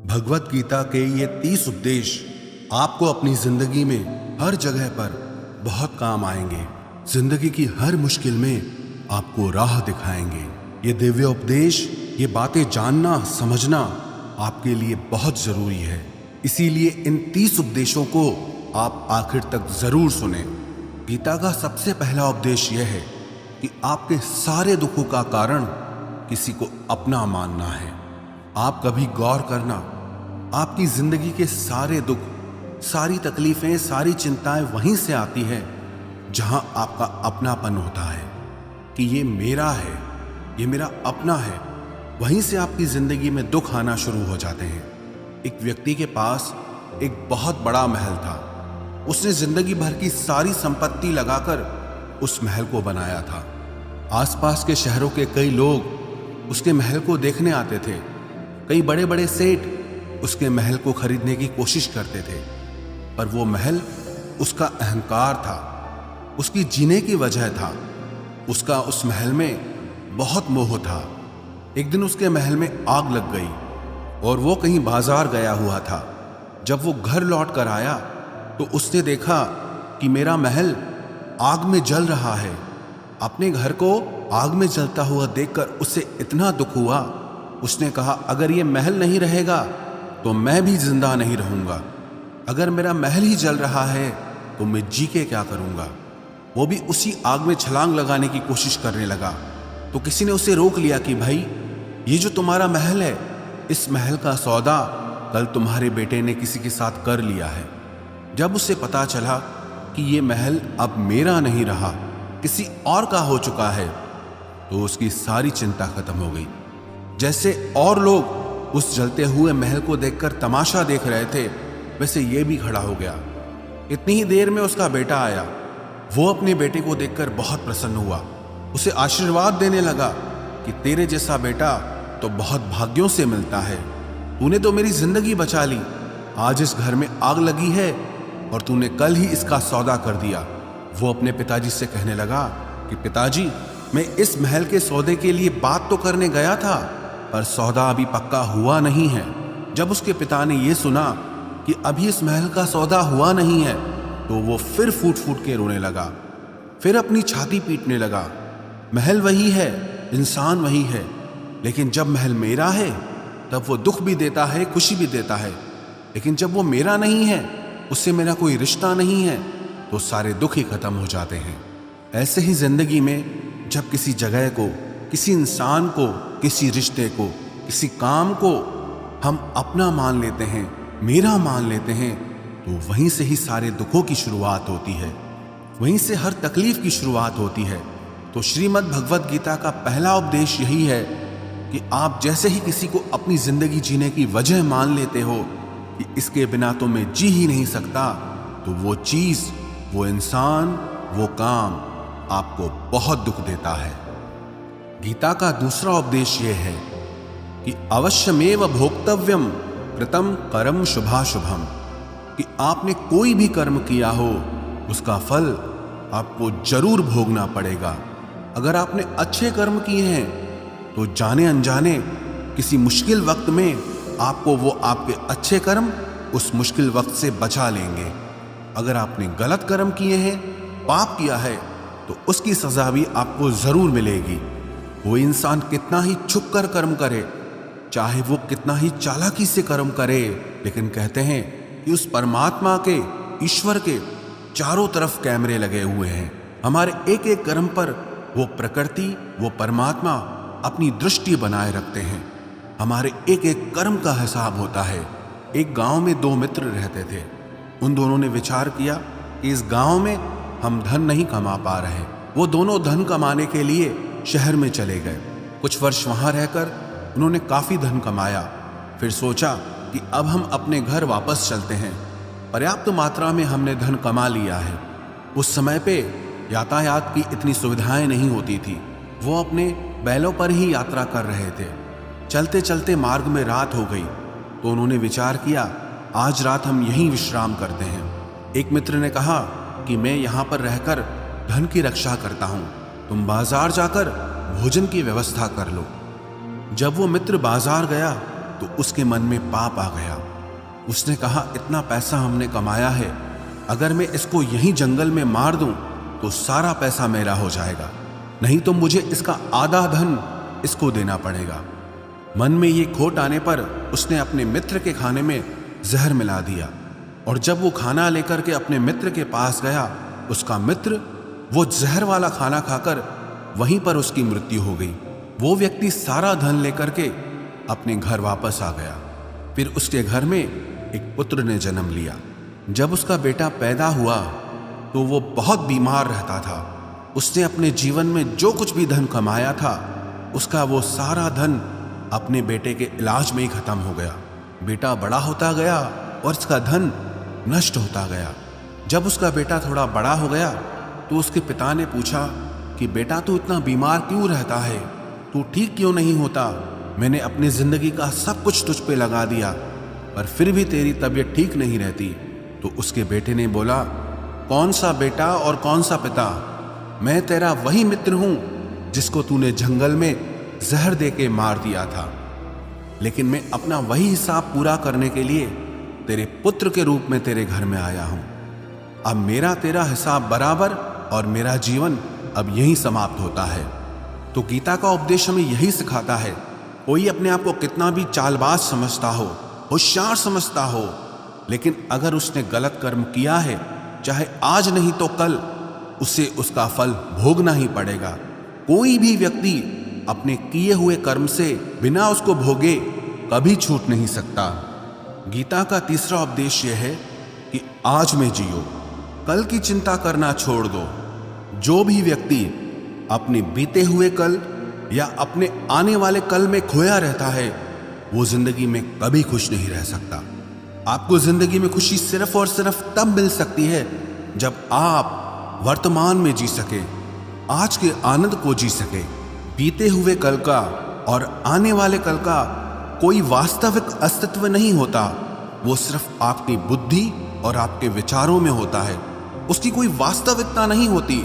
भगवत गीता के ये 30 उपदेश आपको अपनी जिंदगी में हर जगह पर बहुत काम आएंगे। जिंदगी की हर मुश्किल में आपको राह दिखाएंगे। ये दिव्य उपदेश, ये बातें जानना समझना आपके लिए बहुत जरूरी है। इसीलिए इन 30 उपदेशों को आप आखिर तक जरूर सुने। गीता का सबसे पहला उपदेश यह है कि आपके सारे दुखों का कारण किसी को अपना मानना है। आप कभी गौर करना, आपकी जिंदगी के सारे दुख, सारी तकलीफें, सारी चिंताएं वहीं से आती है जहां आपका अपनापन होता है कि ये मेरा है, ये मेरा अपना है। वहीं से आपकी जिंदगी में दुख आना शुरू हो जाते हैं। एक व्यक्ति के पास एक बहुत बड़ा महल था। उसने जिंदगी भर की सारी संपत्ति लगाकर उस महल को बनाया था। आसपास के शहरों के कई लोग उसके महल को देखने आते थे। कई बड़े बड़े सेठ उसके महल को खरीदने की कोशिश करते थे, पर वो महल उसका अहंकार था, उसकी जीने की वजह था। उसका उस महल में बहुत मोह था। एक दिन उसके महल में आग लग गई और वो कहीं बाजार गया हुआ था। जब वो घर लौट कर आया तो उसने देखा कि मेरा महल आग में जल रहा है। अपने घर को आग में जलता हुआ देखकर उसे इतना दुख हुआ। उसने कहा, अगर ये महल नहीं रहेगा तो मैं भी जिंदा नहीं रहूंगा। अगर मेरा महल ही जल रहा है तो मैं जी के क्या करूंगा। वो भी उसी आग में छलांग लगाने की कोशिश करने लगा तो किसी ने उसे रोक लिया कि भाई, ये जो तुम्हारा महल है, इस महल का सौदा कल तुम्हारे बेटे ने किसी के साथ कर लिया है। जब उसे पता चला कि ये महल अब मेरा नहीं रहा, किसी और का हो चुका है, तो उसकी सारी चिंता खत्म हो गई। जैसे और लोग उस जलते हुए महल को देखकर तमाशा देख रहे थे, वैसे ये भी खड़ा हो गया। इतनी ही देर में उसका बेटा आया। वो अपने बेटे को देखकर बहुत प्रसन्न हुआ। उसे आशीर्वाद देने लगा कि तेरे जैसा बेटा तो बहुत भाग्यों से मिलता है। तूने तो मेरी जिंदगी बचा ली। आज इस घर में आग लगी है और तूने कल ही इसका सौदा कर दिया। वो अपने पिताजी से कहने लगा कि पिताजी, मैं इस महल के सौदे के लिए बात तो करने गया था, पर सौदा अभी पक्का हुआ नहीं है। जब उसके पिता ने यह सुना कि अभी इस महल का सौदा हुआ नहीं है तो वो फिर फूट फूट के रोने लगा, फिर अपनी छाती पीटने लगा। महल वही है, इंसान वही है, लेकिन जब महल मेरा है तब वो दुख भी देता है, खुशी भी देता है। लेकिन जब वो मेरा नहीं है, उससे मेरा कोई रिश्ता नहीं है, तो सारे दुख ही खत्म हो जाते हैं। ऐसे ही जिंदगी में जब किसी जगह को, किसी इंसान को, किसी रिश्ते को, किसी काम को हम अपना मान लेते हैं, मेरा मान लेते हैं, तो वहीं से ही सारे दुखों की शुरुआत होती है, वहीं से हर तकलीफ की शुरुआत होती है। तो श्रीमद् भगवत गीता का पहला उपदेश यही है कि आप जैसे ही किसी को अपनी जिंदगी जीने की वजह मान लेते हो कि इसके बिना तो मैं जी ही नहीं सकता, तो वो चीज, वो इंसान, वो काम आपको बहुत दुख देता है। गीता का दूसरा उपदेश यह है कि अवश्यमेव भोक्तव्यम कृतम कर्म शुभाशुभम, कि आपने कोई भी कर्म किया हो उसका फल आपको जरूर भोगना पड़ेगा। अगर आपने अच्छे कर्म किए हैं तो जाने अनजाने किसी मुश्किल वक्त में आपको वो आपके अच्छे कर्म उस मुश्किल वक्त से बचा लेंगे। अगर आपने गलत कर्म किए हैं, पाप किया है, तो उसकी सजा भी आपको जरूर मिलेगी। वो इंसान कितना ही छुप कर कर्म करे, चाहे वो कितना ही चालाकी से कर्म करे, लेकिन कहते हैं कि उस परमात्मा के, ईश्वर के चारों तरफ कैमरे लगे हुए हैं। हमारे एक एक कर्म पर वो प्रकृति, वो परमात्मा अपनी दृष्टि बनाए रखते हैं। हमारे एक एक कर्म का हिसाब होता है। एक गांव में दो मित्र रहते थे। उन दोनों ने विचार किया कि इस गांव में हम धन नहीं कमा पा रहे। वो दोनों धन कमाने के लिए शहर में चले गए। कुछ वर्ष वहां रहकर उन्होंने काफी धन कमाया। फिर सोचा कि अब हम अपने घर वापस चलते हैं। पर्याप्त मात्रा में हमने धन कमा लिया है। उस समय पे यातायात की इतनी सुविधाएं नहीं होती थी। वो अपने बैलों पर ही यात्रा कर रहे थे। चलते चलते मार्ग में रात हो गई तो उन्होंने विचार किया, आज रात हम यहीं विश्राम करते हैं। एक मित्र ने कहा कि मैं यहाँ पर रहकर धन की रक्षा करता हूँ, तुम बाजार जाकर भोजन की व्यवस्था कर लो। जब वो मित्र बाजार गया तो उसके मन में पाप आ गया। उसने कहा, इतना पैसा हमने कमाया है, अगर मैं इसको यहीं जंगल में मार दूं तो सारा पैसा मेरा हो जाएगा, नहीं तो मुझे इसका आधा धन इसको देना पड़ेगा। मन में ये खोट आने पर उसने अपने मित्र के खाने में जहर मिला दिया, और जब वो खाना लेकर के अपने मित्र के पास गया, उसका मित्र वो जहर वाला खाना खाकर वहीं पर उसकी मृत्यु हो गई। वो व्यक्ति सारा धन लेकर के अपने घर वापस आ गया। फिर उसके घर में एक पुत्र ने जन्म लिया। जब उसका बेटा पैदा हुआ तो वो बहुत बीमार रहता था। उसने अपने जीवन में जो कुछ भी धन कमाया था, उसका वो सारा धन अपने बेटे के इलाज में ही खत्म हो गया। बेटा बड़ा होता गया और उसका धन नष्ट होता गया। जब उसका बेटा थोड़ा बड़ा हो गया तो उसके पिता ने पूछा कि बेटा, तू इतना बीमार क्यों रहता है, तू ठीक क्यों नहीं होता? मैंने अपनी जिंदगी का सब कुछ तुझ पे लगा दिया, पर फिर भी तेरी तबीयत ठीक नहीं रहती। तो उसके बेटे ने बोला, कौन सा बेटा और कौन सा पिता? मैं तेरा वही मित्र हूं जिसको तूने जंगल में जहर दे के मार दिया था, लेकिन मैं अपना वही हिसाब पूरा करने के लिए तेरे पुत्र के रूप में तेरे घर में आया हूं। अब मेरा तेरा हिसाब बराबर और मेरा जीवन अब यहीं समाप्त होता है। तो गीता का उपदेश हमें यही सिखाता है, कोई अपने आप को कितना भी चालबाज समझता हो, होशियार समझता हो, लेकिन अगर उसने गलत कर्म किया है, चाहे आज नहीं तो कल उसे उसका फल भोगना ही पड़ेगा। कोई भी व्यक्ति अपने किए हुए कर्म से बिना उसको भोगे कभी छूट नहीं सकता। गीता का तीसरा उपदेश यह है कि आज में जियो, कल की चिंता करना छोड़ दो। जो भी व्यक्ति अपने बीते हुए कल या अपने आने वाले कल में खोया रहता है, वो जिंदगी में कभी खुश नहीं रह सकता। आपको जिंदगी में खुशी सिर्फ और सिर्फ तब मिल सकती है जब आप वर्तमान में जी सके, आज के आनंद को जी सके। बीते हुए कल का और आने वाले कल का कोई वास्तविक अस्तित्व नहीं होता, वो सिर्फ आपकी बुद्धि और आपके विचारों में होता है। उसकी कोई वास्तविकता नहीं होती,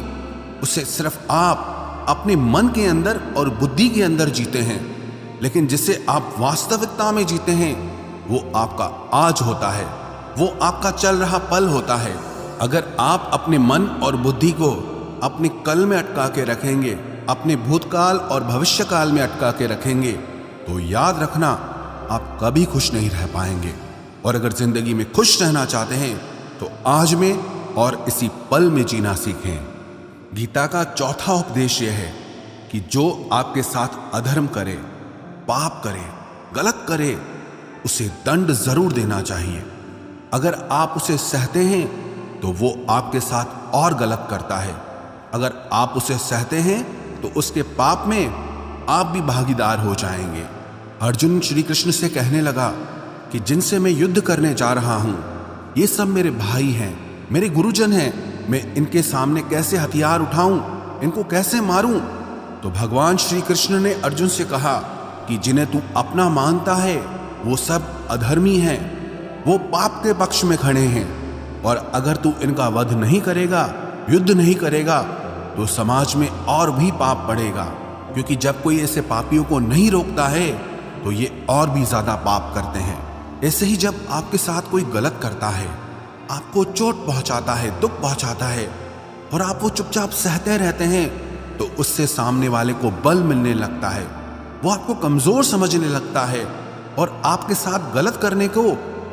उसे सिर्फ आप अपने मन के अंदर और बुद्धि के अंदर जीते हैं। लेकिन जिसे आप वास्तविकता में जीते हैं, वो आपका आज होता है, वो आपका चल रहा पल होता है। अगर आप अपने मन और बुद्धि को अपने कल में अटका के रखेंगे, अपने भूतकाल और भविष्यकाल में अटका के रखेंगे, तो याद रखना आप कभी खुश नहीं रह पाएंगे। और अगर जिंदगी में खुश रहना चाहते हैं तो आज में और इसी पल में जीना सीखें। गीता का चौथा उपदेश यह है कि जो आपके साथ अधर्म करे, पाप करे, गलत करे, उसे दंड जरूर देना चाहिए। अगर आप उसे सहते हैं तो वो आपके साथ और गलत करता है। अगर आप उसे सहते हैं तो उसके पाप में आप भी भागीदार हो जाएंगे। अर्जुन श्री कृष्ण से कहने लगा कि जिनसे मैं युद्ध करने जा रहा हूं, ये सब मेरे भाई हैं, मेरे गुरुजन हैं, मैं इनके सामने कैसे हथियार उठाऊं, इनको कैसे मारूं? तो भगवान श्री कृष्ण ने अर्जुन से कहा कि जिन्हें तू अपना मानता है वो सब अधर्मी हैं, वो पाप के पक्ष में खड़े हैं, और अगर तू इनका वध नहीं करेगा, युद्ध नहीं करेगा, तो समाज में और भी पाप बढ़ेगा। क्योंकि जब कोई ऐसे पापियों को नहीं रोकता है तो ये और भी ज्यादा पाप करते हैं। ऐसे ही जब आपके साथ कोई गलत करता है, आपको चोट पहुंचाता है, दुख पहुंचाता है, और आप वो चुपचाप सहते रहते हैं, तो उससे सामने वाले को बल मिलने लगता है, वो आपको कमजोर समझने लगता है, और आपके साथ गलत करने को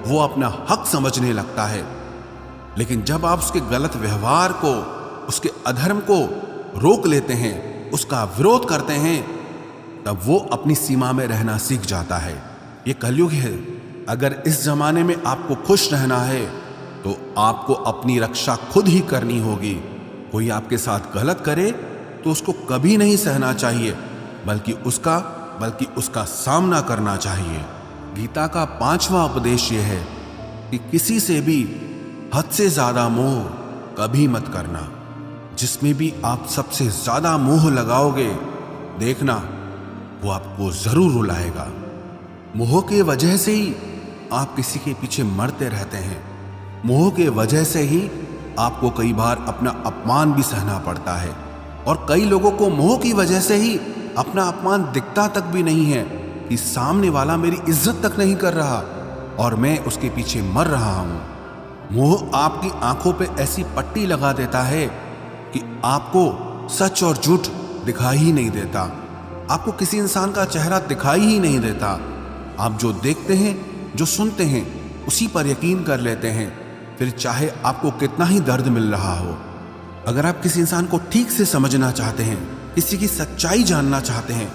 वो अपना हक समझने लगता है। लेकिन जब आप उसके गलत व्यवहार को, उसके अधर्म को रोक लेते हैं, उसका विरोध करते हैं, तब वो अपनी सीमा में रहना सीख जाता है। ये कलयुग है। अगर इस जमाने में आपको खुश रहना है तो आपको अपनी रक्षा खुद ही करनी होगी। कोई आपके साथ गलत करे तो उसको कभी नहीं सहना चाहिए, बल्कि उसका सामना करना चाहिए। गीता का पांचवा उपदेश यह है कि किसी से भी हद से ज्यादा मोह कभी मत करना। जिसमें भी आप सबसे ज्यादा मोह लगाओगे, देखना वो आपको जरूर रुलाएगा। मोह के वजह से ही आप किसी के पीछे मरते रहते हैं। मोह के वजह से ही आपको कई बार अपना अपमान भी सहना पड़ता है। और कई लोगों को मोह की वजह से ही अपना अपमान दिखता तक भी नहीं है, कि सामने वाला मेरी इज्जत तक नहीं कर रहा और मैं उसके पीछे मर रहा हूं। मोह आपकी आंखों पे ऐसी पट्टी लगा देता है कि आपको सच और झूठ दिखाई ही नहीं देता, आपको किसी इंसान का चेहरा दिखाई ही नहीं देता। आप जो देखते हैं, जो सुनते हैं, उसी पर यकीन कर लेते हैं, फिर चाहे आपको कितना ही दर्द मिल रहा हो। अगर आप किसी इंसान को ठीक से समझना चाहते हैं, किसी की सच्चाई जानना चाहते हैं,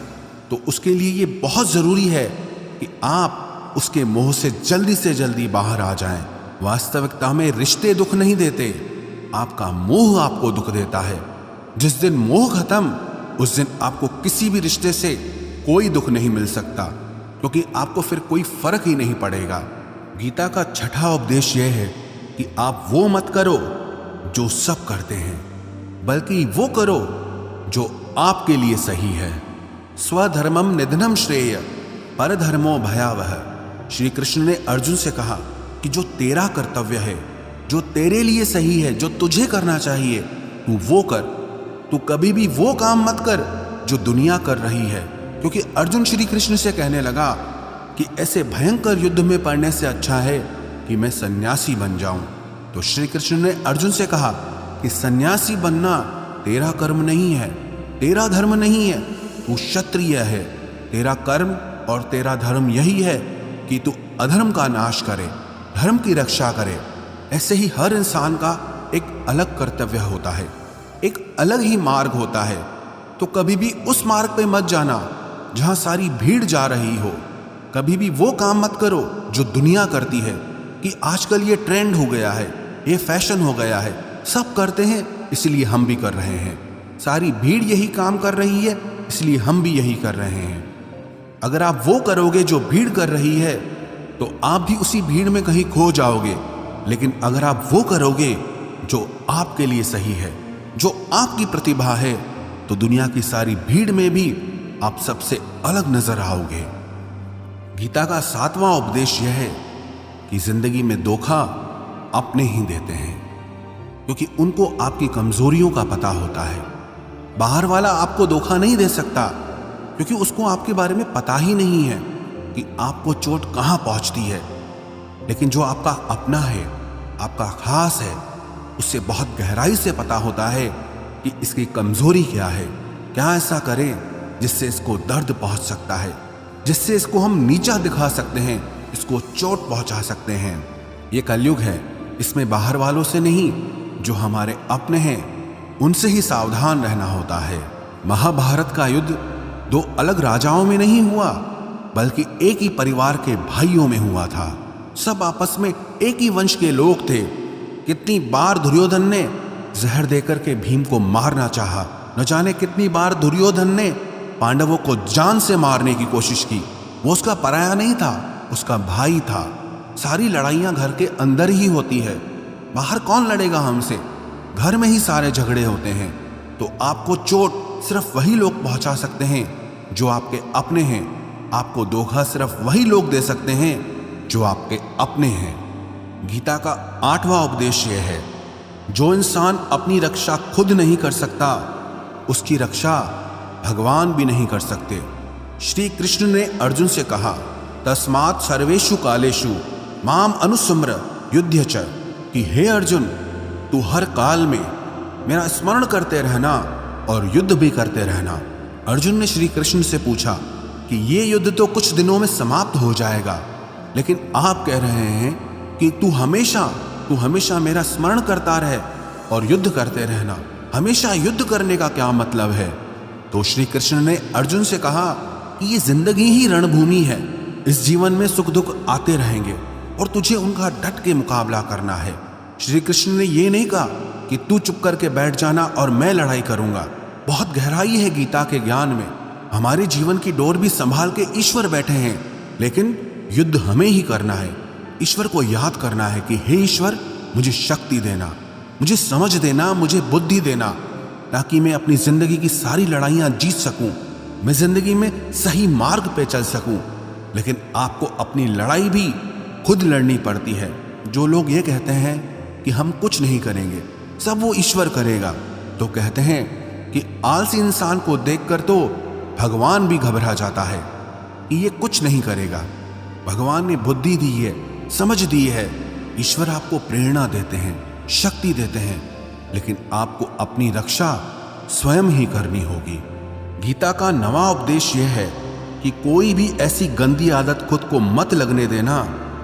तो उसके लिए ये बहुत ज़रूरी है कि आप उसके मोह से जल्दी बाहर आ जाएं। वास्तविकता में रिश्ते दुख नहीं देते, आपका मोह आपको दुख देता है। जिस दिन मोह खत्म, उस दिन आपको किसी भी रिश्ते से कोई दुख नहीं मिल सकता, क्योंकि आपको फिर कोई फर्क ही नहीं पड़ेगा। गीता का छठा उपदेश यह है कि आप वो मत करो जो सब करते हैं, बल्कि वो करो जो आपके लिए सही है। स्वधर्मम निधनम श्रेय परधर्मो भयावह। श्री कृष्ण ने अर्जुन से कहा कि जो तेरा कर्तव्य है, जो तेरे लिए सही है, जो तुझे करना चाहिए, तू वो कर। तू कभी भी वो काम मत कर जो दुनिया कर रही है, क्योंकि अर्जुन श्री कृष्ण से कहने लगा कि ऐसे भयंकर युद्ध में पड़ने से अच्छा है कि मैं सन्यासी बन जाऊं। तो श्री कृष्ण ने अर्जुन से कहा कि सन्यासी बनना तेरा कर्म नहीं है, तेरा धर्म नहीं है, तू क्षत्रिय है। तेरा कर्म और तेरा धर्म यही है कि तू अधर्म का नाश करे, धर्म की रक्षा करे। ऐसे ही हर इंसान का एक अलग कर्तव्य होता है, एक अलग ही मार्ग होता है। तो कभी भी उस मार्ग पे मत जाना जहां सारी भीड़ जा रही हो। कभी भी वो काम मत करो जो दुनिया करती है, कि आजकल ये ट्रेंड हो गया है, ये फैशन हो गया है, सब करते हैं इसलिए हम भी कर रहे हैं। सारी भीड़ यही काम कर रही है इसलिए हम भी यही कर रहे हैं। अगर आप वो करोगे जो भीड़ कर रही है, तो आप भी उसी भीड़ में कहीं खो जाओगे। लेकिन अगर आप वो करोगे जो आपके लिए सही है, जो आपकी प्रतिभा है, तो दुनिया की सारी भीड़ में भी आप सबसे अलग नजर आओगे। गीता का 7वां उपदेश यह है कि जिंदगी में धोखा अपने ही देते हैं, क्योंकि उनको आपकी कमजोरियों का पता होता है। बाहर वाला आपको धोखा नहीं दे सकता, क्योंकि उसको आपके बारे में पता ही नहीं है कि आपको चोट कहां पहुंचती है। लेकिन जो आपका अपना है, आपका खास है, उससे बहुत गहराई से पता होता है कि इसकी कमजोरी क्या है, क्या ऐसा करें जिससे इसको दर्द पहुंच सकता है, जिससे इसको हम नीचा दिखा सकते हैं, इसको चोट पहुंचा सकते हैं। ये कलयुग है, इसमें बाहर वालों से नहीं, जो हमारे अपने हैं उनसे ही सावधान रहना होता है। महाभारत का युद्ध 2 अलग राजाओं में नहीं हुआ, बल्कि एक ही परिवार के भाइयों में हुआ था। सब आपस में एक ही वंश के लोग थे। कितनी बार दुर्योधन ने जहर देकर के भीम को मारना चाहा, न जाने कितनी बार दुर्योधन ने पांडवों को जान से मारने की कोशिश की। वो उसका पराया नहीं था, उसका भाई था। सारी लड़ाइयां घर के अंदर ही होती है, बाहर कौन लड़ेगा हमसे? घर में ही सारे झगड़े होते हैं। तो आपको चोट सिर्फ वही लोग पहुंचा सकते हैं जो आपके अपने हैं। आपको धोखा सिर्फ वही लोग दे सकते हैं जो आपके अपने हैं। गीता का 8वां उपदेश यह है, जो इंसान अपनी रक्षा खुद नहीं कर सकता, उसकी रक्षा भगवान भी नहीं कर सकते। श्री कृष्ण ने अर्जुन से कहा, तस्मात् सर्वेषु कालेषु माम अनुस्मर युध्य च, कि हे अर्जुन, तू हर काल में मेरा स्मरण करते रहना और युद्ध भी करते रहना। अर्जुन ने श्री कृष्ण से पूछा कि ये युद्ध तो कुछ दिनों में समाप्त हो जाएगा, लेकिन आप कह रहे हैं कि तू हमेशा मेरा स्मरण करता रहे और युद्ध करते रहना। हमेशा युद्ध करने का क्या मतलब है? तो श्री कृष्ण ने अर्जुन से कहा कि ये जिंदगी ही रणभूमि है। इस जीवन में सुख दुख आते रहेंगे और तुझे उनका डट के मुकाबला करना है। श्री कृष्ण ने ये नहीं कहा कि तू चुप करके बैठ जाना और मैं लड़ाई करूंगा। बहुत गहराई है गीता के ज्ञान में। हमारे जीवन की डोर भी संभाल के ईश्वर बैठे हैं, लेकिन युद्ध हमें ही करना है। ईश्वर को याद करना है कि हे ईश्वर, मुझे शक्ति देना, मुझे समझ देना, मुझे बुद्धि देना, ताकि मैं अपनी जिंदगी की सारी लड़ाइयां जीत सकूं, मैं जिंदगी में सही मार्ग पे चल सकूं। लेकिन आपको अपनी लड़ाई भी खुद लड़नी पड़ती है। जो लोग ये कहते हैं कि हम कुछ नहीं करेंगे, सब वो ईश्वर करेगा, तो कहते हैं कि आलसी इंसान को देखकर तो भगवान भी घबरा जाता है। कि ये कुछ नहीं करेगा। भगवान ने बुद्धि दी है, समझ दी है, ईश्वर आपको प्रेरणा देते हैं, शक्ति देते हैं, लेकिन आपको अपनी रक्षा स्वयं ही करनी होगी। गीता का नवा उपदेश यह है कि कोई भी ऐसी गंदी आदत खुद को मत लगने देना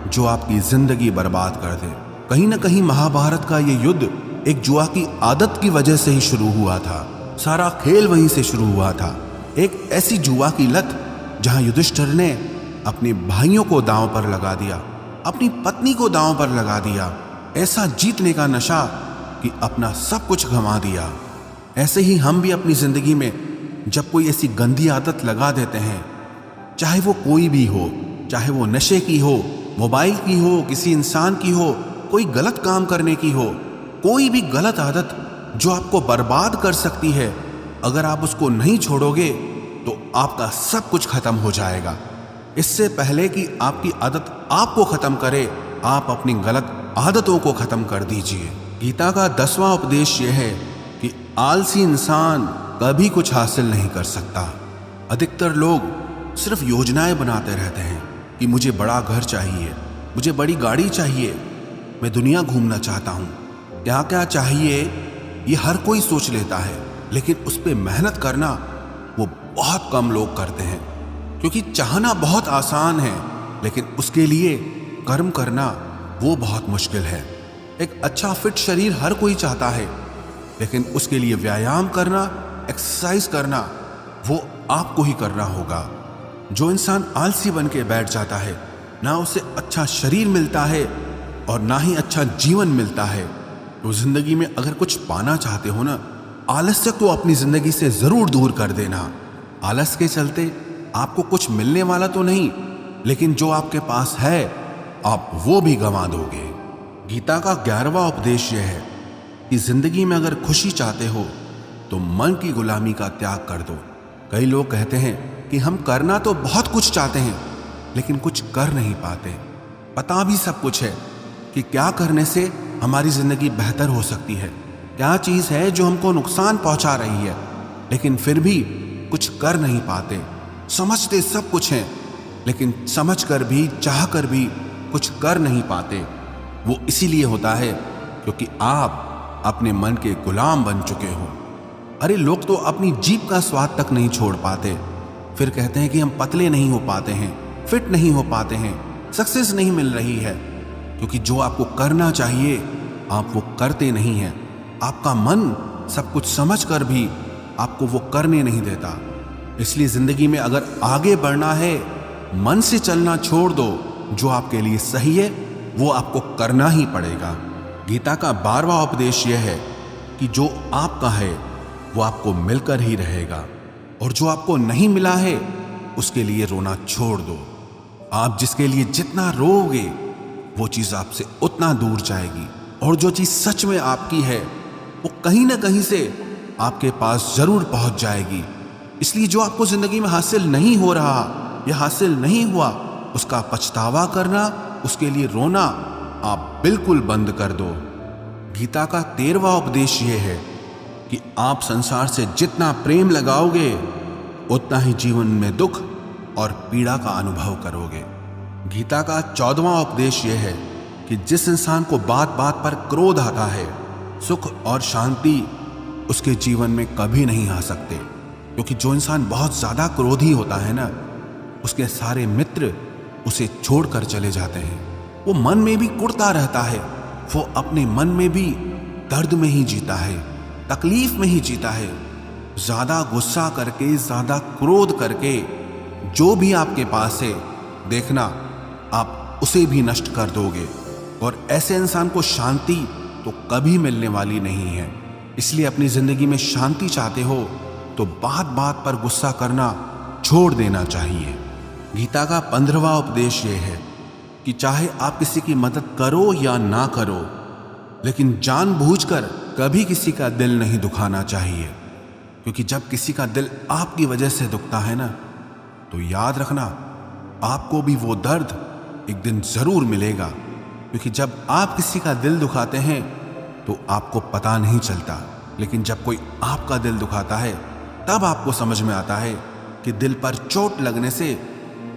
जो आपकी जिंदगी बर्बाद कर दे। कहीं ना कहीं महाभारत का ये युद्ध एक जुआ की आदत की वजह से ही शुरू हुआ था। सारा खेल वहीं से शुरू हुआ था। एक ऐसी जुआ की लत जहां युधिष्ठिर ने अपने भाइयों को दांव पर लगा दिया, अपनी पत्नी को दांव पर लगा दिया। ऐसा जीतने का नशा कि अपना सब कुछ गंवा दिया। ऐसे ही हम भी अपनी जिंदगी में जब कोई ऐसी गंदी आदत लगा देते हैं, चाहे वो कोई भी हो, चाहे वो नशे की हो, मोबाइल की हो, किसी इंसान की हो, कोई गलत काम करने की हो, कोई भी गलत आदत जो आपको बर्बाद कर सकती है, अगर आप उसको नहीं छोड़ोगे तो आपका सब कुछ खत्म हो जाएगा। इससे पहले कि आपकी आदत आपको खत्म करे, आप अपनी गलत आदतों को खत्म कर दीजिए। गीता का 10वां उपदेश यह है कि आलसी इंसान कभी कुछ हासिल नहीं कर सकता। अधिकतर लोग सिर्फ योजनाएं बनाते रहते हैं कि मुझे बड़ा घर चाहिए, मुझे बड़ी गाड़ी चाहिए, मैं दुनिया घूमना चाहता हूँ। क्या क्या चाहिए ये हर कोई सोच लेता है, लेकिन उस पर मेहनत करना वो बहुत कम लोग करते हैं। क्योंकि चाहना बहुत आसान है, लेकिन उसके लिए कर्म करना वो बहुत मुश्किल है। एक अच्छा फिट शरीर हर कोई चाहता है, लेकिन उसके लिए व्यायाम करना, एक्सरसाइज करना वो आपको ही करना होगा। जो इंसान आलसी बन के बैठ जाता है, ना उसे अच्छा शरीर मिलता है और ना ही अच्छा जीवन मिलता है। तो जिंदगी में अगर कुछ पाना चाहते हो ना, आलस्य को अपनी जिंदगी से जरूर दूर कर देना। आलस के चलते आपको कुछ मिलने वाला तो नहीं, लेकिन जो आपके पास है आप वो भी गंवा दोगे। गीता का 11वां उपदेश यह है कि जिंदगी में अगर खुशी चाहते हो तो मन की गुलामी का त्याग कर दो। कई लोग कहते हैं कि हम करना तो बहुत कुछ चाहते हैं, लेकिन कुछ कर नहीं पाते। पता भी सब कुछ है कि क्या करने से हमारी जिंदगी बेहतर हो सकती है, क्या चीज है जो हमको नुकसान पहुंचा रही है, लेकिन फिर भी कुछ कर नहीं पाते। समझते सब कुछ हैं, लेकिन समझ कर भी, चाह कर भी कुछ कर नहीं पाते। वो इसीलिए होता है क्योंकि आप अपने मन के गुलाम बन चुके हो। अरे लोग तो अपनी जीभ का स्वाद तक नहीं छोड़ पाते, फिर कहते हैं कि हम पतले नहीं हो पाते हैं, फिट नहीं हो पाते हैं, सक्सेस नहीं मिल रही है। क्योंकि जो आपको करना चाहिए आप वो करते नहीं हैं। आपका मन सब कुछ समझ कर भी आपको वो करने नहीं देता। इसलिए जिंदगी में अगर आगे बढ़ना है, मन से चलना छोड़ दो। जो आपके लिए सही है वो आपको करना ही पड़ेगा। गीता का 12वां उपदेश यह है कि जो आपका है वो आपको मिलकर ही रहेगा, और जो आपको नहीं मिला है उसके लिए रोना छोड़ दो। आप जिसके लिए जितना रोओगे वो चीज आपसे उतना दूर जाएगी, और जो चीज सच में आपकी है वो कहीं ना कहीं से आपके पास जरूर पहुंच जाएगी। इसलिए जो आपको जिंदगी में हासिल नहीं हो रहा या हासिल नहीं हुआ, उसका पछतावा करना, उसके लिए रोना आप बिल्कुल बंद कर दो। गीता का 13वां उपदेश यह है कि आप संसार से जितना प्रेम लगाओगे उतना ही जीवन में दुख और पीड़ा का अनुभव करोगे। गीता का 14वां उपदेश यह है कि जिस इंसान को बात बात पर क्रोध आता है, सुख और शांति उसके जीवन में कभी नहीं आ सकते। क्योंकि जो इंसान बहुत ज्यादा क्रोधी होता है ना, उसके सारे मित्र उसे छोड़कर चले जाते हैं। वो मन में भी कुढ़ता रहता है, वो अपने मन में भी दर्द में ही जीता है, तकलीफ में ही जीता है। ज्यादा गुस्सा करके, ज्यादा क्रोध करके जो भी आपके पास है, देखना आप उसे भी नष्ट कर दोगे। और ऐसे इंसान को शांति तो कभी मिलने वाली नहीं है। इसलिए अपनी जिंदगी में शांति चाहते हो तो बात बात पर गुस्सा करना छोड़ देना चाहिए। गीता का 15वां उपदेश यह है कि चाहे आप किसी की मदद करो या ना करो, लेकिन जानबूझकर कभी किसी का दिल नहीं दुखाना चाहिए। क्योंकि जब किसी का दिल आपकी वजह से दुखता है ना, तो याद रखना आपको भी वो दर्द एक दिन जरूर मिलेगा। क्योंकि जब आप किसी का दिल दुखाते हैं तो आपको पता नहीं चलता, लेकिन जब कोई आपका दिल दुखाता है तब आपको समझ में आता है कि दिल पर चोट लगने से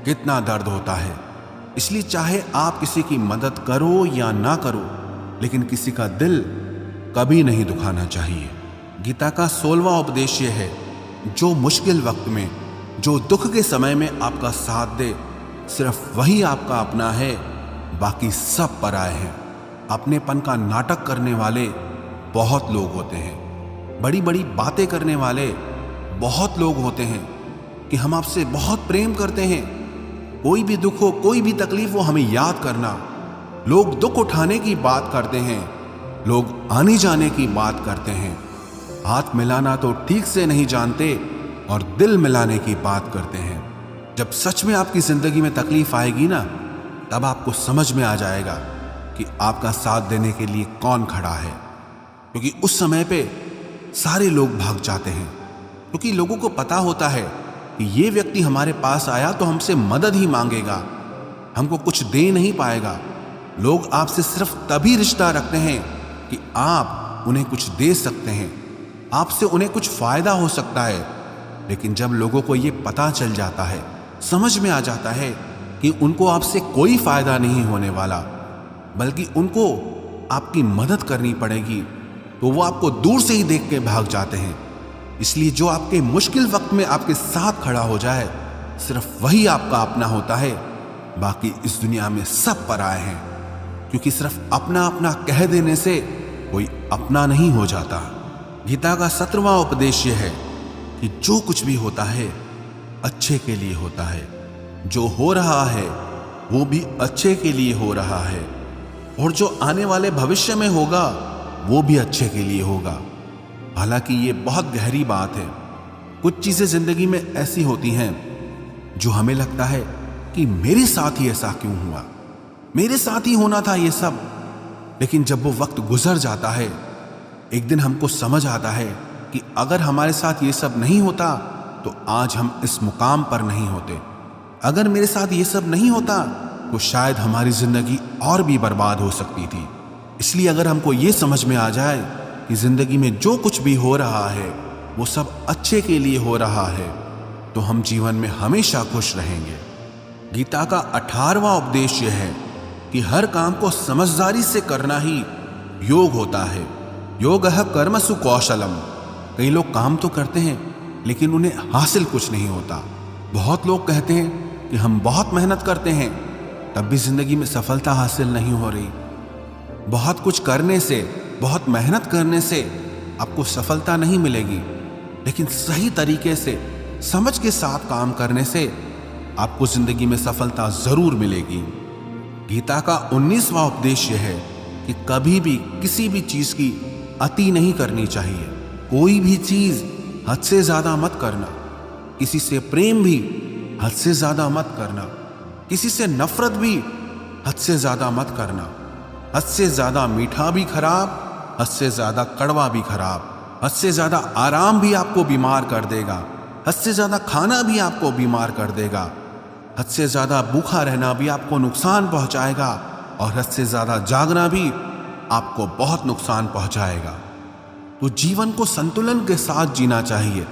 कितना दर्द होता है। इसलिए चाहे आप किसी की मदद करो या ना करो, लेकिन किसी का दिल कभी नहीं दुखाना चाहिए। गीता का 16वां उपदेश यह है, जो मुश्किल वक्त में, जो दुख के समय में आपका साथ दे, सिर्फ वही आपका अपना है, बाकी सब पराए हैं। अपनेपन का नाटक करने वाले बहुत लोग होते हैं, बड़ी बड़ी बातें करने वाले बहुत लोग होते हैं कि हम आपसे बहुत प्रेम करते हैं। कोई भी दुख हो, कोई भी तकलीफ हो, हमें याद करना। लोग दुख उठाने की बात करते हैं, लोग आने जाने की बात करते हैं, हाथ मिलाना तो ठीक से नहीं जानते और दिल मिलाने की बात करते हैं। जब सच में आपकी जिंदगी में तकलीफ आएगी ना, तब आपको समझ में आ जाएगा कि आपका साथ देने के लिए कौन खड़ा है। क्योंकि उस समय पे सारे लोग भाग जाते हैं, क्योंकि लोगों को पता होता है कि ये व्यक्ति हमारे पास आया तो हमसे मदद ही मांगेगा, हमको कुछ दे नहीं पाएगा। लोग आपसे सिर्फ तभी रिश्ता रखते हैं कि आप उन्हें कुछ दे सकते हैं, आपसे उन्हें कुछ फायदा हो सकता है। लेकिन जब लोगों को ये पता चल जाता है, समझ में आ जाता है कि उनको आपसे कोई फायदा नहीं होने वाला, बल्कि उनको आपकी मदद करनी पड़ेगी, तो वो आपको दूर से ही देख के भाग जाते हैं। इसलिए जो आपके मुश्किल वक्त में आपके साथ खड़ा हो जाए, सिर्फ वही आपका अपना होता है, बाकी इस दुनिया में सब पराए हैं। क्योंकि सिर्फ अपना अपना कह देने से कोई अपना नहीं हो जाता। गीता का 17वां उपदेश यह है कि जो कुछ भी होता है अच्छे के लिए होता है, जो हो रहा है वो भी अच्छे के लिए हो रहा है, और जो आने वाले भविष्य में होगा वो भी अच्छे के लिए होगा। हालांकि ये बहुत गहरी बात है। कुछ चीजें जिंदगी में ऐसी होती हैं जो हमें लगता है कि मेरे साथ ही ऐसा क्यों हुआ, मेरे साथ ही होना था ये सब। लेकिन जब वो वक्त गुजर जाता है, एक दिन हमको समझ आता है कि अगर हमारे साथ ये सब नहीं होता तो आज हम इस मुकाम पर नहीं होते। अगर मेरे साथ ये सब नहीं होता तो शायद हमारी जिंदगी और भी बर्बाद हो सकती थी। इसलिए अगर हमको ये समझ में आ जाए कि जिंदगी में जो कुछ भी हो रहा है वो सब अच्छे के लिए हो रहा है, तो हम जीवन में हमेशा खुश रहेंगे। गीता का 18वां उपदेश यह है कि हर काम को समझदारी से करना ही योग होता है। योगः कर्मसु कौशलम। कई लोग काम तो करते हैं लेकिन उन्हें हासिल कुछ नहीं होता। बहुत लोग कहते हैं कि हम बहुत मेहनत करते हैं, तब भी जिंदगी में सफलता हासिल नहीं हो रही। बहुत कुछ करने से, बहुत मेहनत करने से आपको सफलता नहीं मिलेगी, लेकिन सही तरीके से, समझ के साथ काम करने से आपको जिंदगी में सफलता जरूर मिलेगी। गीता का 19वां उपदेश यह है कि कभी भी किसी भी चीज की अति नहीं करनी चाहिए। कोई भी चीज हद से ज्यादा मत करना। किसी से प्रेम भी हद से ज्यादा मत करना। किसी से नफरत भी हद से ज्यादा मत करना। हद से ज्यादा मीठा भी खराब, हद से ज्यादा कड़वा भी खराब। हद से ज्यादा आराम भी आपको बीमार कर देगा, हद से ज्यादा खाना भी आपको बीमार कर देगा। हद से ज्यादा भूखा रहना भी आपको नुकसान पहुंचाएगा, और हद से ज्यादा जागना भी आपको बहुत नुकसान पहुंचाएगा। तो जीवन को संतुलन के साथ जीना चाहिए।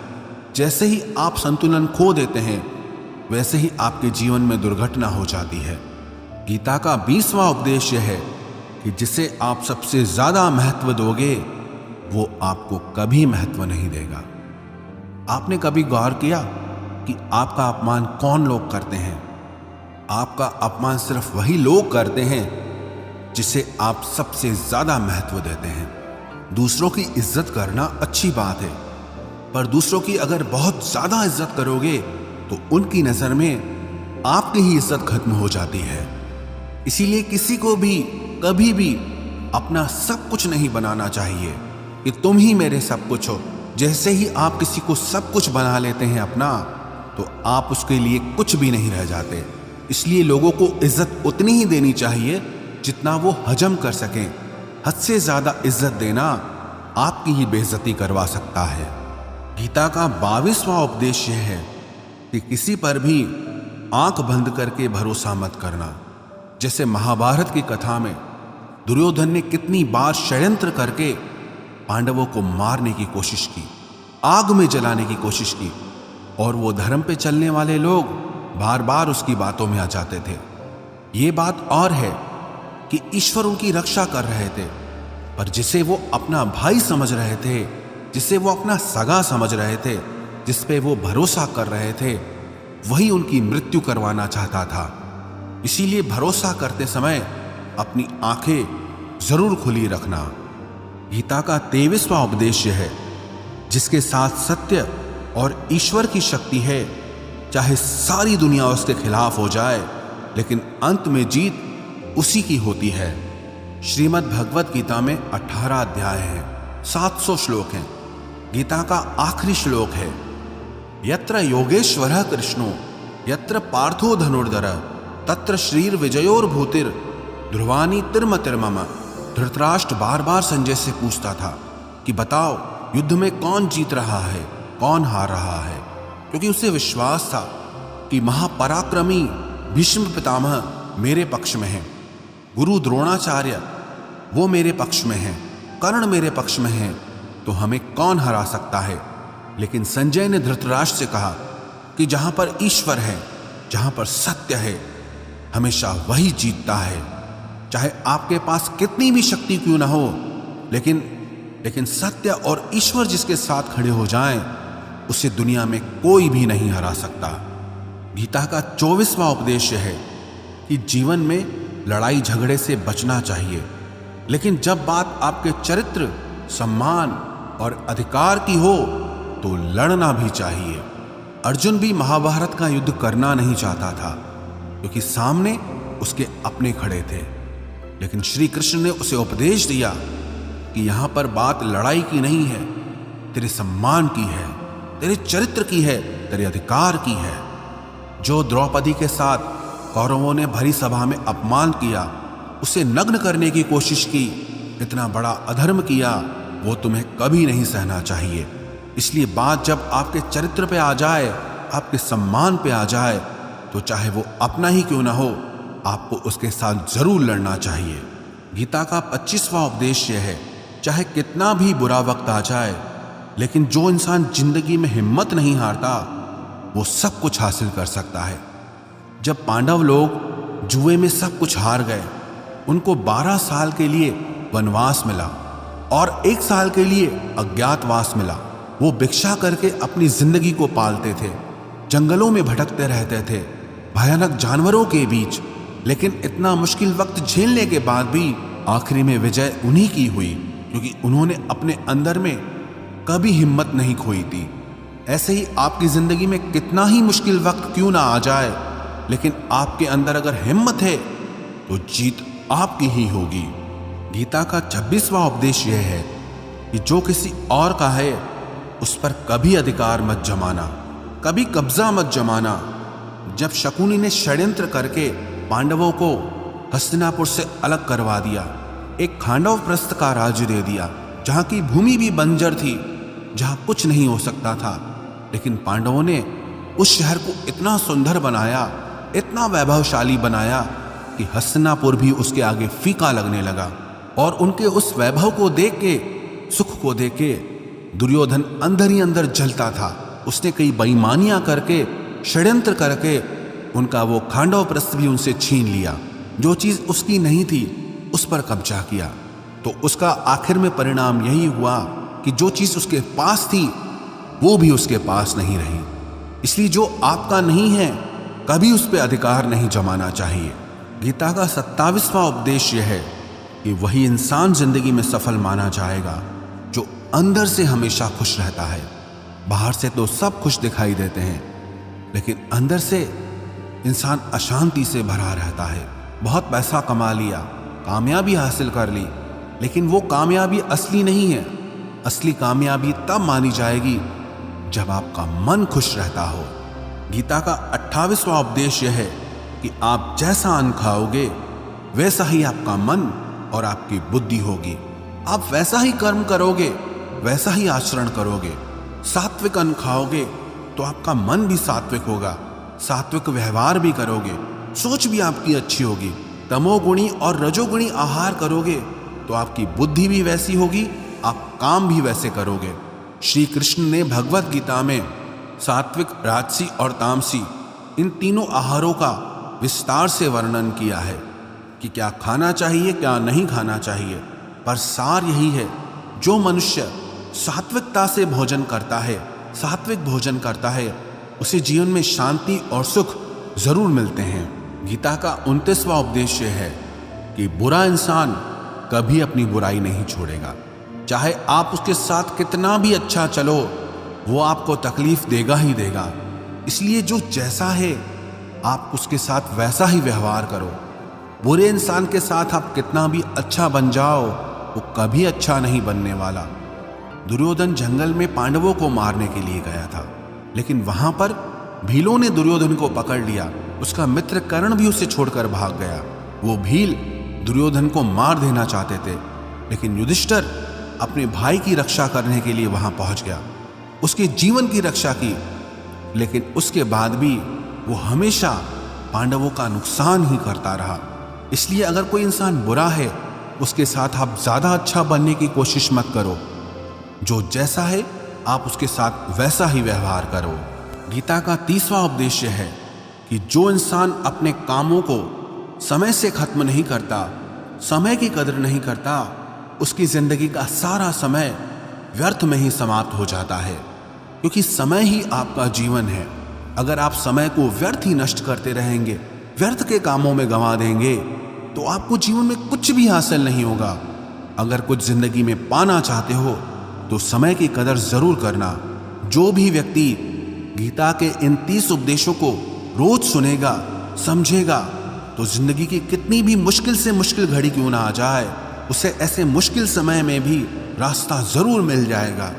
जैसे ही आप संतुलन खो देते हैं, वैसे ही आपके जीवन में दुर्घटना हो जाती है। गीता का 20वां उपदेश यह है कि जिसे आप सबसे ज्यादा महत्व दोगे, वो आपको कभी महत्व नहीं देगा। आपने कभी गौर किया कि आपका अपमान कौन लोग करते हैं? आपका अपमान सिर्फ वही लोग करते हैं जिसे आप सबसे ज्यादा महत्व देते हैं। दूसरों की इज्जत करना अच्छी बात है, पर दूसरों की अगर बहुत ज्यादा इज्जत करोगे तो उनकी नजर में आपकी ही इज्जत खत्म हो जाती है। इसीलिए किसी को भी कभी भी अपना सब कुछ नहीं बनाना चाहिए कि तुम ही मेरे सब कुछ हो। जैसे ही आप किसी को सब कुछ बना लेते हैं अपना, तो आप उसके लिए कुछ भी नहीं रह जाते। इसलिए लोगों को इज्जत उतनी ही देनी चाहिए जितना वो हजम कर सकें। हद से ज्यादा इज्जत देना आपकी ही बेइज्जती करवा सकता है। गीता का 22वां उपदेश यह है कि किसी पर भी आंख बंद करके भरोसा मत करना। जैसे महाभारत की कथा में दुर्योधन ने कितनी बार षड्यंत्र करके पांडवों को मारने की कोशिश की, आग में जलाने की कोशिश की, और वो धर्म पे चलने वाले लोग बार बार उसकी बातों में आ जाते थे। ये बात और है कि ईश्वर उनकी रक्षा कर रहे थे, पर जिसे वो अपना भाई समझ रहे थे, जिसे वो अपना सगा समझ रहे थे, जिस पे वो भरोसा कर रहे थे, वही उनकी मृत्यु करवाना चाहता था। इसीलिए भरोसा करते समय अपनी आंखें जरूर खुली रखना। गीता का 23वां उपदेश है, जिसके साथ सत्य और ईश्वर की शक्ति है, चाहे सारी दुनिया उसके खिलाफ हो जाए, लेकिन अंत में जीत उसी की होती है। श्रीमद् भगवत गीता में 18 अध्याय हैं, 700 श्लोक हैं। गीता का आखिरी श्लोक है, यत्र योगेश्वरः कृष्णो यत्र पार्थो धनुर्धरः तत्र श्रीर विजयोर्भूतिर ध्रुवानी तिर्म तिर्मम। धृतराष्ट्र बार बार संजय से पूछता था कि बताओ युद्ध में कौन जीत रहा है, कौन हार रहा है, क्योंकि उसे विश्वास था कि महापराक्रमी भीष्म पितामह मेरे पक्ष में हैं, गुरु द्रोणाचार्य वो मेरे पक्ष में हैं, कर्ण मेरे पक्ष में हैं, तो हमें कौन हरा सकता है। लेकिन संजय ने धृतराष्ट्र से कहा कि जहां पर ईश्वर है, जहां पर सत्य है, हमेशा वही जीतता है। चाहे आपके पास कितनी भी शक्ति क्यों ना हो, लेकिन सत्य और ईश्वर जिसके साथ खड़े हो जाएं, उसे दुनिया में कोई भी नहीं हरा सकता। गीता का 24वां उपदेश है कि जीवन में लड़ाई झगड़े से बचना चाहिए, लेकिन जब बात आपके चरित्र, सम्मान और अधिकार की हो तो लड़ना भी चाहिए। अर्जुन भी महाभारत का युद्ध करना नहीं चाहता था, क्योंकि सामने उसके अपने खड़े थे, लेकिन श्री कृष्ण ने उसे उपदेश दिया कि यहां पर बात लड़ाई की नहीं है, तेरे सम्मान की है, तेरे चरित्र की है, तेरे अधिकार की है। जो द्रौपदी के साथ कौरवों ने भरी सभा में अपमान किया, उसे नग्न करने की कोशिश की, इतना बड़ा अधर्म किया, वो तुम्हें कभी नहीं सहना चाहिए। इसलिए बात जब आपके चरित्र पे आ जाए, आपके सम्मान पे आ जाए, तो चाहे वो अपना ही क्यों ना हो, आपको उसके साथ जरूर लड़ना चाहिए। गीता का 25वां उपदेश यह है, चाहे कितना भी बुरा वक्त आ जाए, लेकिन जो इंसान जिंदगी में हिम्मत नहीं हारता, वो सब कुछ हासिल कर सकता है। जब पांडव लोग जुए में सब कुछ हार गए, उनको 12 साल के लिए वनवास मिला और 1 साल के लिए अज्ञातवास मिला। वो भिक्षा करके अपनी जिंदगी को पालते थे, जंगलों में भटकते रहते थे, भयानक जानवरों के बीच, लेकिन इतना मुश्किल वक्त झेलने के बाद भी आखिरी में विजय उन्हीं की हुई, क्योंकि उन्होंने अपने अंदर में कभी हिम्मत नहीं खोई थी। ऐसे ही आपकी जिंदगी में कितना ही मुश्किल वक्त क्यों ना आ जाए, लेकिन आपके अंदर अगर हिम्मत है तो जीत आपकी ही होगी। गीता का 26वां उपदेश यह है कि जो किसी और का है उस पर कभी अधिकार मत जमाना, कभी कब्जा मत जमाना। जब शकुनी ने षड्यंत्र करके पांडवों को हस्तिनापुर से अलग करवा दिया, एक खांडव प्रस्थ का राज्य दे दिया, जहां की भूमि भी बंजर थी, जहां कुछ नहीं हो सकता था, लेकिन पांडवों ने उस शहर को इतना सुंदर बनाया, इतना वैभवशाली बनाया कि हस्तिनापुर भी उसके आगे फीका लगने लगा। और उनके उस वैभव को देख के, सुख को देख के दुर्योधन अंदर ही अंदर जलता था। उसने कई बेईमानियां करके, षड्यंत्र करके उनका वो खांडव प्रस्थ भी उनसे छीन लिया। जो चीज उसकी नहीं थी उस पर कब्जा किया। तो उसका आखिर में परिणाम यही हुआ कि जो चीज उसके पास थी वो भी उसके पास नहीं रही। इसलिए जो आपका नहीं है कभी उस पर अधिकार नहीं जमाना चाहिए। गीता का 27वां उपदेश यह है कि वही इंसान जिंदगी में सफल माना जाएगा जो अंदर से हमेशा खुश रहता है। बाहर से तो सब खुश दिखाई देते हैं, लेकिन अंदर से इंसान अशांति से भरा रहता है। बहुत पैसा कमा लिया, कामयाबी हासिल कर ली, लेकिन वो कामयाबी असली नहीं है। असली कामयाबी तब मानी जाएगी जब आपका मन खुश रहता हो। गीता का 28वां उपदेश यह है कि आप जैसा अन्न खाओगे वैसा ही आपका मन और आपकी बुद्धि होगी। आप वैसा ही कर्म करोगे, वैसा ही आचरण करोगे। सात्विक अन्न खाओगे तो आपका मन भी सात्विक होगा, सात्विक व्यवहार भी करोगे, सोच भी आपकी अच्छी होगी। तमोगुणी और रजोगुणी आहार करोगे तो आपकी बुद्धि भी वैसी होगी, आप काम भी वैसे करोगे। श्री कृष्ण ने भगवत गीता में सात्विक, राजसी और तामसी इन तीनों आहारों का विस्तार से वर्णन किया है कि क्या खाना चाहिए, क्या नहीं खाना चाहिए। पर सार यही है, जो मनुष्य सात्विकता से भोजन करता है, सात्विक भोजन करता है, उसे जीवन में शांति और सुख जरूर मिलते हैं। गीता का 29वां उपदेश है कि बुरा इंसान कभी अपनी बुराई नहीं छोड़ेगा। चाहे आप उसके साथ कितना भी अच्छा चलो, वो आपको तकलीफ देगा ही देगा। इसलिए जो जैसा है आप उसके साथ वैसा ही व्यवहार करो। बुरे इंसान के साथ आप कितना भी अच्छा बन जाओ, वो कभी अच्छा नहीं बनने वाला। दुर्योधन जंगल में पांडवों को मारने के लिए गया था, लेकिन वहां पर भीलों ने दुर्योधन को पकड़ लिया। उसका मित्र कर्ण भी उसे छोड़कर भाग गया। वो भील दुर्योधन को मार देना चाहते थे, लेकिन युधिष्ठिर अपने भाई की रक्षा करने के लिए वहां पहुंच गया, उसके जीवन की रक्षा की। लेकिन उसके बाद भी वो हमेशा पांडवों का नुकसान ही करता रहा। इसलिए अगर कोई इंसान बुरा है, उसके साथ आप ज्यादा अच्छा बनने की कोशिश मत करो। जो जैसा है आप उसके साथ वैसा ही व्यवहार करो। गीता का 30वां उपदेश है कि जो इंसान अपने कामों को समय से खत्म नहीं करता, समय की कदर नहीं करता, उसकी जिंदगी का सारा समय व्यर्थ में ही समाप्त हो जाता है। क्योंकि समय ही आपका जीवन है। अगर आप समय को व्यर्थ ही नष्ट करते रहेंगे, व्यर्थ के कामों में गंवा देंगे, तो आपको जीवन में कुछ भी हासिल नहीं होगा। अगर कुछ जिंदगी में पाना चाहते हो तो समय की कदर जरूर करना। जो भी व्यक्ति गीता के इन 30 उपदेशों को रोज सुनेगा, समझेगा, तो जिंदगी की कितनी भी मुश्किल से मुश्किल घड़ी क्यों ना आ जाए, उसे ऐसे मुश्किल समय में भी रास्ता जरूर मिल जाएगा।